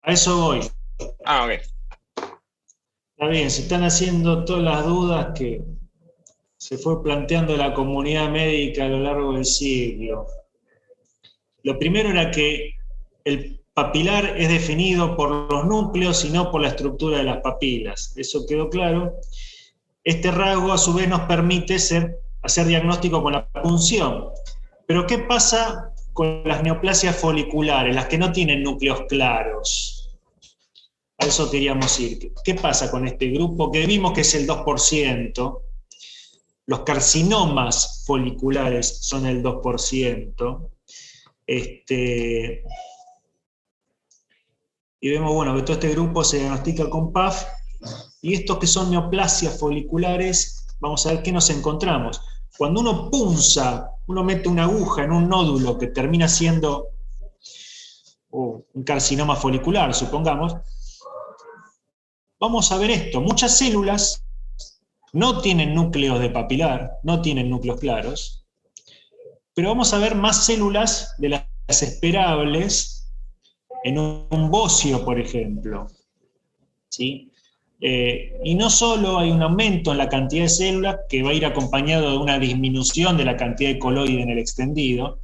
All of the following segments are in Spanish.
A eso voy. Ah, ok. Está bien, se están haciendo todas las dudas que se fue planteando la comunidad médica a lo largo del siglo. Lo primero era que el papilar es definido por los núcleos y no por la estructura de las papilas. Eso quedó claro. Este rasgo a su vez nos permite hacer diagnóstico con la punción. Pero ¿qué pasa con las neoplasias foliculares, las que no tienen núcleos claros? A eso queríamos ir. ¿Qué pasa con este grupo que vimos que es el 2%? Los carcinomas foliculares son el 2%. Y vemos, bueno, que todo este grupo se diagnostica con PAF, y estos que son neoplasias foliculares, vamos a ver qué nos encontramos. Cuando uno punza, uno mete una aguja en un nódulo que termina siendo un carcinoma folicular, supongamos, vamos a ver esto. Muchas células no tienen núcleos de papilar, no tienen núcleos claros, pero vamos a ver más células de las esperables en un bocio, por ejemplo. ¿Sí? Y no solo hay un aumento en la cantidad de células, que va a ir acompañado de una disminución de la cantidad de coloide en el extendido,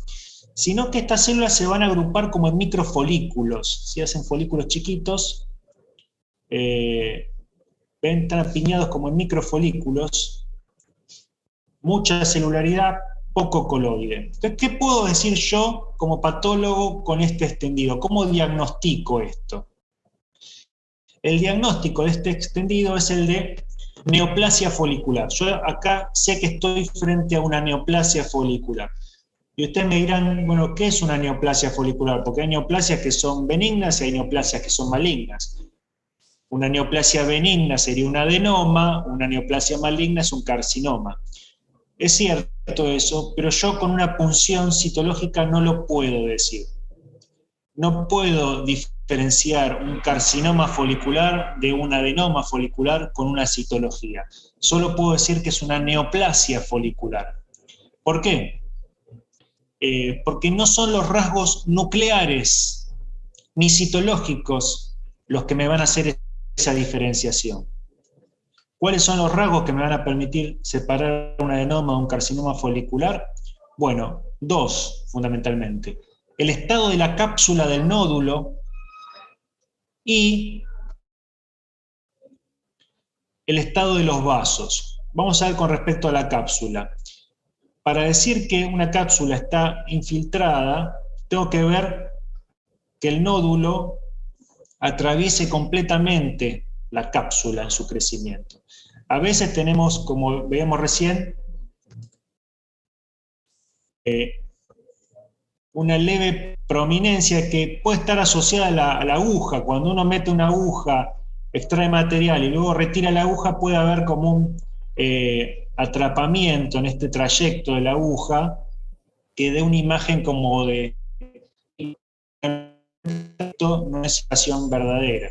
sino que estas células se van a agrupar como en microfolículos. Si hacen folículos chiquitos, están apiñados como en microfolículos, mucha celularidad, poco coloide. Entonces, ¿qué puedo decir yo como patólogo con este extendido? ¿Cómo diagnostico esto? El diagnóstico de este extendido es el de neoplasia folicular. Yo acá sé que estoy frente a una neoplasia folicular. Y ustedes me dirán, bueno, ¿qué es una neoplasia folicular? Porque hay neoplasias que son benignas y hay neoplasias que son malignas. Una neoplasia benigna sería un adenoma, una neoplasia maligna es un carcinoma. Es cierto eso, pero yo con una punción citológica no lo puedo decir. No puedo diferenciar un carcinoma folicular de un adenoma folicular con una citología. Solo puedo decir que es una neoplasia folicular. ¿Por qué? Porque no son los rasgos nucleares ni citológicos los que me van a hacer esa diferenciación. ¿Cuáles son los rasgos que me van a permitir separar un adenoma de un carcinoma folicular? Bueno, dos fundamentalmente. El estado de la cápsula del nódulo y el estado de los vasos. Vamos a ver con respecto a la cápsula. Para decir que una cápsula está infiltrada, tengo que ver que el nódulo atraviese completamente la cápsula en su crecimiento. A veces tenemos, como veíamos recién, una leve prominencia que puede estar asociada a la aguja. Cuando uno mete una aguja, extrae material y luego retira la aguja, puede haber como un atrapamiento en este trayecto de la aguja que dé una imagen como de esto no es invasión verdadera.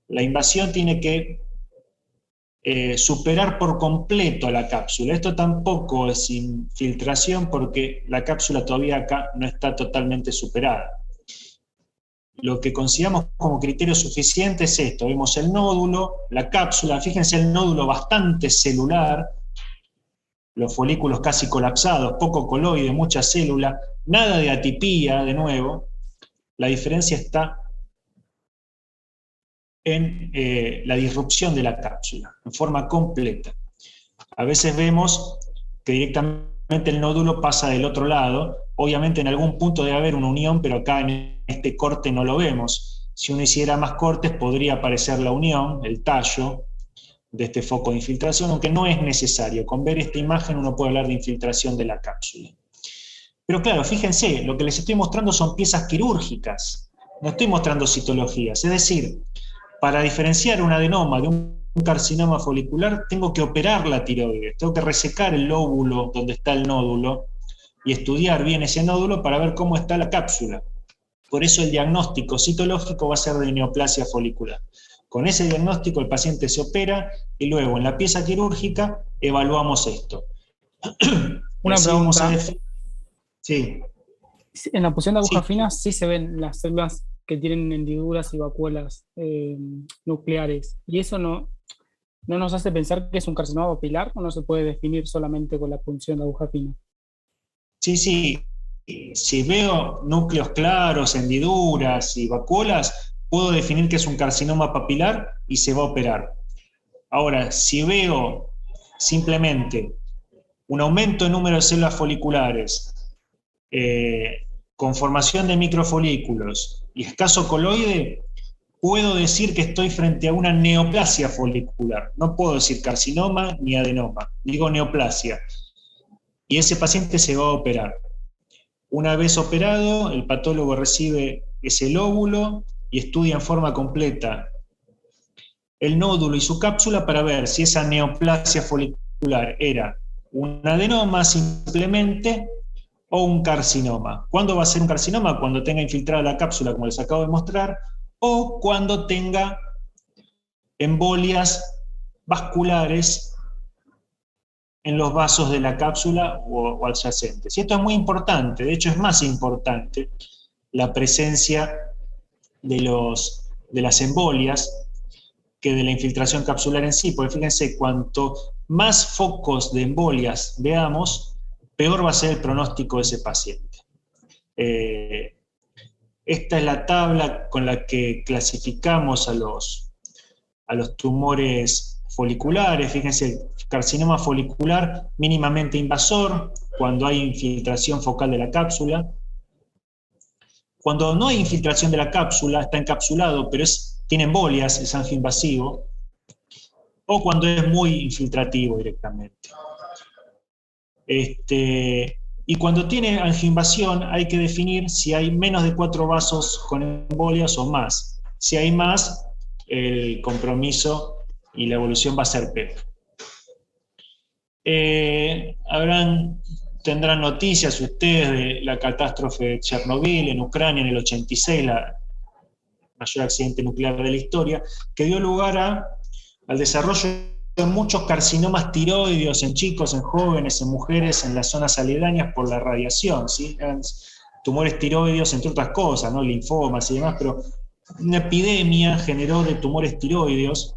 La invasión tiene que superar por completo la cápsula. Esto tampoco es infiltración porque la cápsula todavía acá no está totalmente superada. Lo que consideramos como criterio suficiente es esto. Vemos el nódulo, la cápsula, fíjense el nódulo bastante celular, los folículos casi colapsados, poco coloide, mucha célula, nada de atipía, de nuevo. La diferencia está en la disrupción de la cápsula, en forma completa. A veces vemos que directamente el nódulo pasa del otro lado. Obviamente en algún punto debe haber una unión, pero acá en este corte no lo vemos. Si uno hiciera más cortes podría aparecer la unión, el tallo de este foco de infiltración, aunque no es necesario. Con ver esta imagen uno puede hablar de infiltración de la cápsula. Pero claro, fíjense, lo que les estoy mostrando son piezas quirúrgicas, no estoy mostrando citologías. Es decir, para diferenciar un adenoma de un carcinoma folicular, tengo que operar la tiroides, tengo que resecar el lóbulo donde está el nódulo y estudiar bien ese nódulo para ver cómo está la cápsula. Por eso el diagnóstico citológico va a ser de neoplasia folicular. Con ese diagnóstico el paciente se opera y luego en la pieza quirúrgica evaluamos esto. Una pregunta. Sí. En la punción de aguja Sí. fina sí se ven las células que tienen hendiduras y vacuolas nucleares. Y eso no nos hace pensar que es un carcinoma papilar, o no se puede definir solamente con la punción de aguja fina. Sí, sí. Si veo núcleos claros, hendiduras y vacuolas, puedo definir que es un carcinoma papilar y se va a operar. Ahora, si veo simplemente un aumento en número de células foliculares, con formación de microfolículos y escaso coloide, puedo decir que estoy frente a una neoplasia folicular. No puedo decir carcinoma ni adenoma, digo neoplasia. Y ese paciente se va a operar. Una vez operado, el patólogo recibe ese lóbulo y estudia en forma completa el nódulo y su cápsula para ver si esa neoplasia folicular era un adenoma simplemente o un carcinoma. ¿Cuándo va a ser un carcinoma? Cuando tenga infiltrada la cápsula, como les acabo de mostrar, o cuando tenga embolias vasculares en los vasos de la cápsula o adyacentes. Y esto es muy importante, de hecho es más importante la presencia de las embolias que de la infiltración capsular en sí, porque fíjense, cuanto más focos de embolias veamos, peor va a ser el pronóstico de ese paciente. Esta es la tabla con la que clasificamos a los tumores foliculares. Fíjense, carcinoma folicular mínimamente invasor, cuando hay infiltración focal de la cápsula. Cuando no hay infiltración de la cápsula, está encapsulado, pero tiene embolias, es angioinvasivo. O cuando es muy infiltrativo directamente. Y cuando tiene angioinvasión hay que definir si hay menos de 4 vasos con embolias o más. Si hay más, el compromiso y la evolución va a ser peor. Tendrán noticias ustedes de la catástrofe de Chernobyl en Ucrania en el 86, la mayor accidente nuclear de la historia, que dio lugar al desarrollo de muchos carcinomas tiroideos en chicos, en jóvenes, en mujeres, en las zonas aledañas por la radiación, ¿sí? Tumores tiroideos, entre otras cosas, ¿no? Linfomas y demás, pero una epidemia generó de tumores tiroideos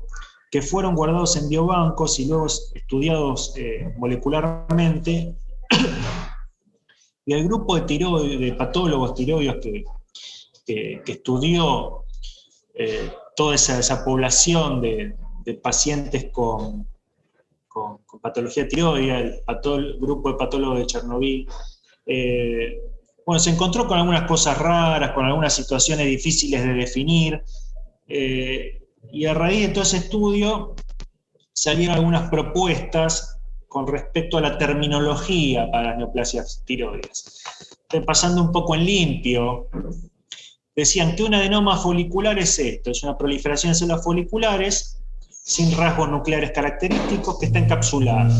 que fueron guardados en biobancos y luego estudiados molecularmente. Y el grupo de patólogos tiroideos que estudió toda esa población de pacientes con patología tiroidea, el grupo de patólogos de Chernobyl, se encontró con algunas cosas raras, con algunas situaciones difíciles de definir, y a raíz de todo ese estudio salieron algunas propuestas con respecto a la terminología para las neoplasias tiroides. Pasando un poco en limpio, decían que un adenoma folicular es esto, es una proliferación de células foliculares sin rasgos nucleares característicos que está encapsulado.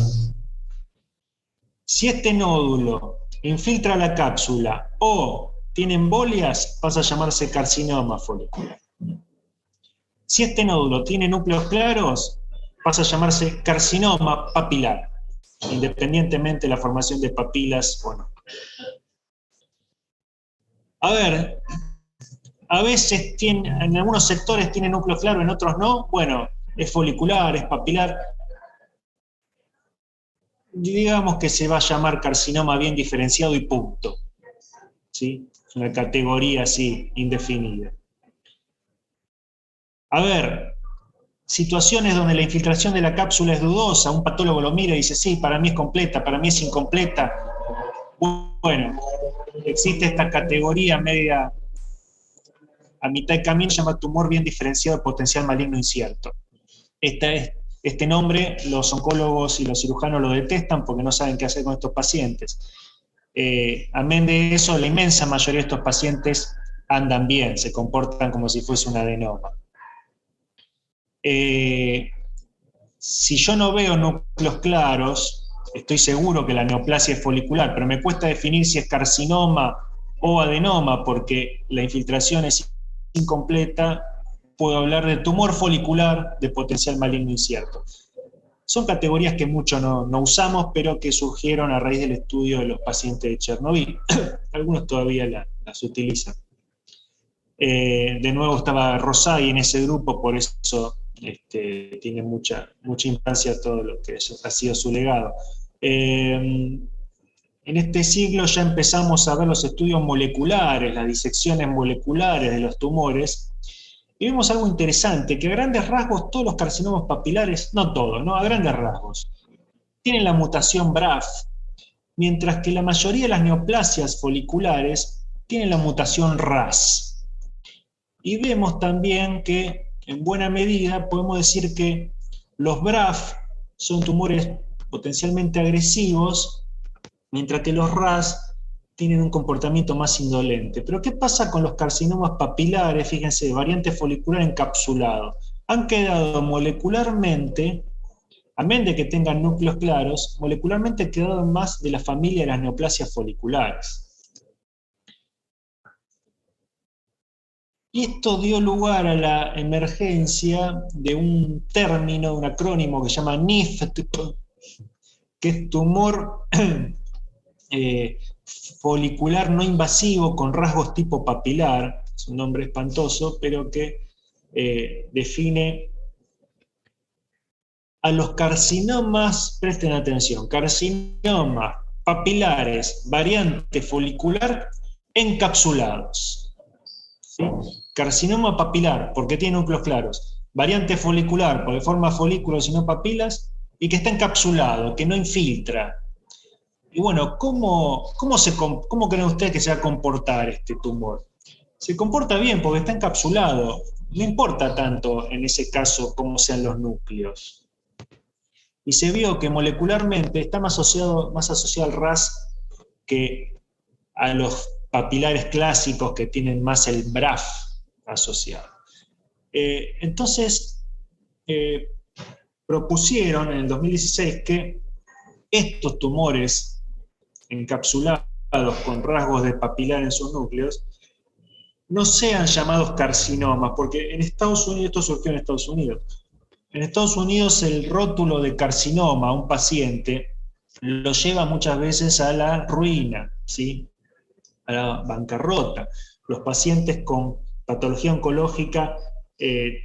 Si este nódulo infiltra la cápsula o tiene embolias, pasa a llamarse carcinoma folicular. Si este nódulo tiene núcleos claros, pasa a llamarse carcinoma papilar, independientemente de la formación de papilas o no. A ver, a veces en algunos sectores tiene núcleo claro, en otros no. Bueno, es folicular, es papilar. Digamos que se va a llamar carcinoma bien diferenciado y punto. ¿Sí? Es una categoría así, indefinida. A ver, situaciones donde la infiltración de la cápsula es dudosa, un patólogo lo mira y dice, sí, para mí es completa, para mí es incompleta. Bueno, existe esta categoría media a mitad de camino, se llama tumor bien diferenciado de potencial maligno incierto. Este nombre los oncólogos y los cirujanos lo detestan porque no saben qué hacer con estos pacientes. Amén de eso, la inmensa mayoría de estos pacientes andan bien, se comportan como si fuese un adenoma. Si yo no veo núcleos claros, estoy seguro que la neoplasia es folicular, pero me cuesta definir si es carcinoma o adenoma porque la infiltración es incompleta. Puedo hablar de tumor folicular de potencial maligno incierto. Son categorías que mucho no usamos, pero que surgieron a raíz del estudio de los pacientes de Chernobyl. Algunos todavía las utilizan. De nuevo estaba Rosai en ese grupo, por eso tiene mucha importancia todo lo que ha sido su legado. En este siglo ya empezamos a ver los estudios moleculares, las disecciones moleculares de los tumores, y vemos algo interesante, que a grandes rasgos todos los carcinomas papilares, no todos, ¿no? A grandes rasgos, tienen la mutación BRAF, mientras que la mayoría de las neoplasias foliculares tienen la mutación RAS. Y vemos también que, en buena medida, podemos decir que los BRAF son tumores potencialmente agresivos, mientras que los RAS tienen un comportamiento más indolente. Pero ¿qué pasa con los carcinomas papilares? Fíjense, variante folicular encapsulado. Han quedado molecularmente, amén de que tengan núcleos claros, molecularmente quedaron más de la familia de las neoplasias foliculares. Y esto dio lugar a la emergencia de un término, un acrónimo que se llama NIFT, que es tumor folicular no invasivo con rasgos tipo papilar, es un nombre espantoso, pero que define a los carcinomas, presten atención, carcinomas papilares, variante folicular encapsulados. ¿Sí? Carcinoma papilar, porque tiene núcleos claros. Variante folicular, porque forma folículos y no papilas, y que está encapsulado, que no infiltra. Y bueno, ¿cómo creen ustedes que se va a comportar este tumor? Se comporta bien porque está encapsulado. No importa tanto en ese caso cómo sean los núcleos. Y se vio que molecularmente está más asociado al RAS que a los papilares clásicos que tienen más el BRAF asociado. Entonces, propusieron en el 2016 que estos tumores encapsulados con rasgos de papilar en sus núcleos no sean llamados carcinomas, porque en Estados Unidos, esto surgió en Estados Unidos, en Estados Unidos el rótulo de carcinoma a un paciente lo lleva muchas veces a la ruina, ¿sí? A la bancarrota. Los pacientes con patología oncológica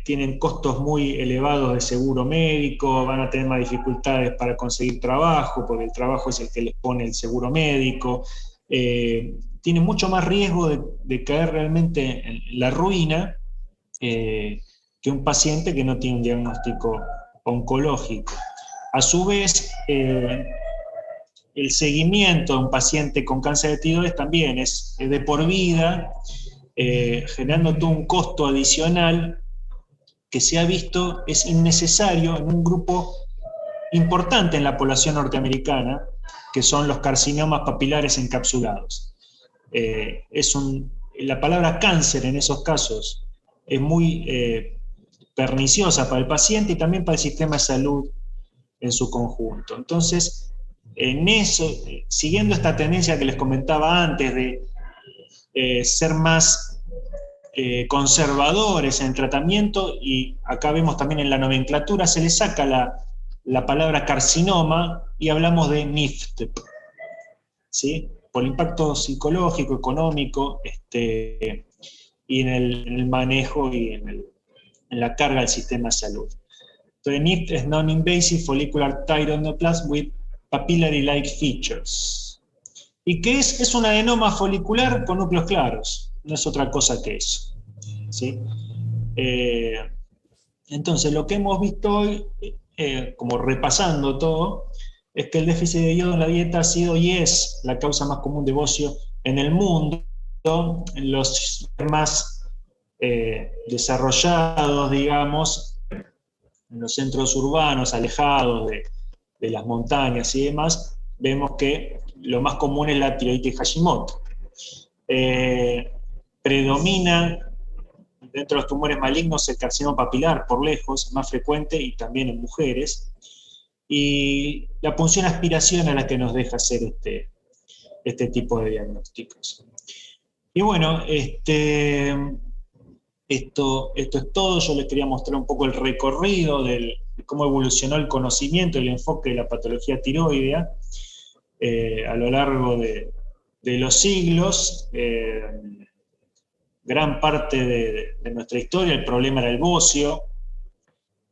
tienen costos muy elevados de seguro médico, van a tener más dificultades para conseguir trabajo, porque el trabajo es el que les pone el seguro médico, tienen mucho más riesgo de caer realmente en la ruina que un paciente que no tiene un diagnóstico oncológico. A su vez, el seguimiento de un paciente con cáncer de tiroides también es de por vida, generando todo un costo adicional que se ha visto es innecesario en un grupo importante en la población norteamericana, que son los carcinomas papilares encapsulados. La palabra cáncer en esos casos es muy perniciosa para el paciente y también para el sistema de salud en su conjunto. Entonces, en eso, siguiendo esta tendencia que les comentaba antes de ser más conservadores en el tratamiento, y acá vemos también en la nomenclatura, se le saca la palabra carcinoma y hablamos de NIFT, ¿sí? Por el impacto psicológico, económico, y en el manejo y en la carga del sistema de salud. Entonces, NIFT es Non-Invasive Follicular Thyroid Neoplasm with Papillary-like Features. ¿Y qué es? Es un adenoma folicular con núcleos claros. No es otra cosa que eso. ¿Sí? Entonces, lo que hemos visto hoy, como repasando todo, es que el déficit de yodo en la dieta ha sido y es la causa más común de bocio en el mundo, en los más desarrollados, digamos, en los centros urbanos, alejados de las montañas y demás, vemos que lo más común es la tiroides Hashimoto. Predomina dentro de los tumores malignos el carcinoma papilar por lejos, más frecuente y también en mujeres, y la punción aspiración es la que nos deja hacer este tipo de diagnósticos. Y bueno, esto es todo. Yo les quería mostrar un poco el recorrido de cómo evolucionó el conocimiento y el enfoque de la patología tiroidea a lo largo de los siglos. gran parte de nuestra historia el problema era el bocio,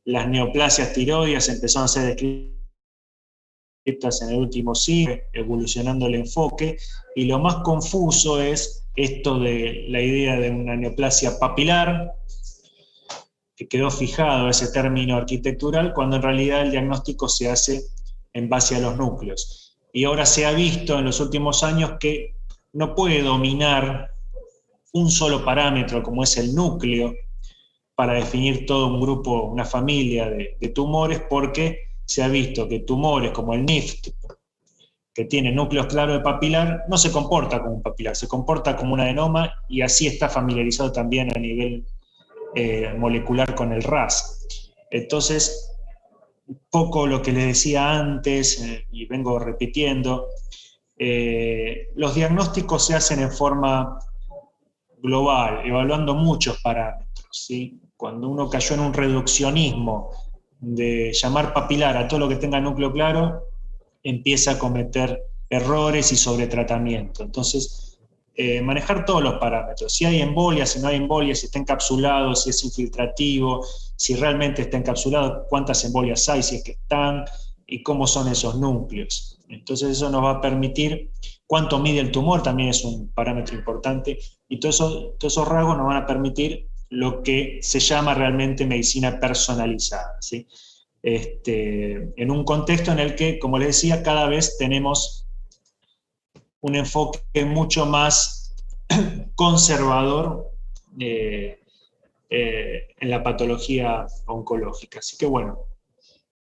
las neoplasias tiroides empezaron a ser descritas en el último siglo, evolucionando el enfoque, y lo más confuso es esto de la idea de una neoplasia papilar, que quedó fijado ese término arquitectural, cuando en realidad el diagnóstico se hace en base a los núcleos. Y ahora se ha visto en los últimos años que no puede dominar un solo parámetro como es el núcleo para definir todo un grupo, una familia de tumores, porque se ha visto que tumores como el NIFT, que tiene núcleos claros de papilar, no se comporta como un papilar, se comporta como un adenoma, y así está familiarizado también a nivel molecular con el RAS. Entonces, un poco lo que les decía antes, y vengo repitiendo, los diagnósticos se hacen en forma global, evaluando muchos parámetros, ¿sí? Cuando uno cayó en un reduccionismo de llamar papilar a todo lo que tenga núcleo claro, empieza a cometer errores y sobretratamiento. Entonces, manejar todos los parámetros, si hay embolia, si no hay embolia, si está encapsulado, si es infiltrativo, si realmente está encapsulado, cuántas embolias hay, si es que están, y cómo son esos núcleos. Entonces eso nos va a permitir, cuánto mide el tumor, también es un parámetro importante, y todos esos rasgos nos van a permitir lo que se llama realmente medicina personalizada, ¿sí? En un contexto en el que, como les decía, cada vez tenemos un enfoque mucho más conservador en la patología oncológica. Así que bueno,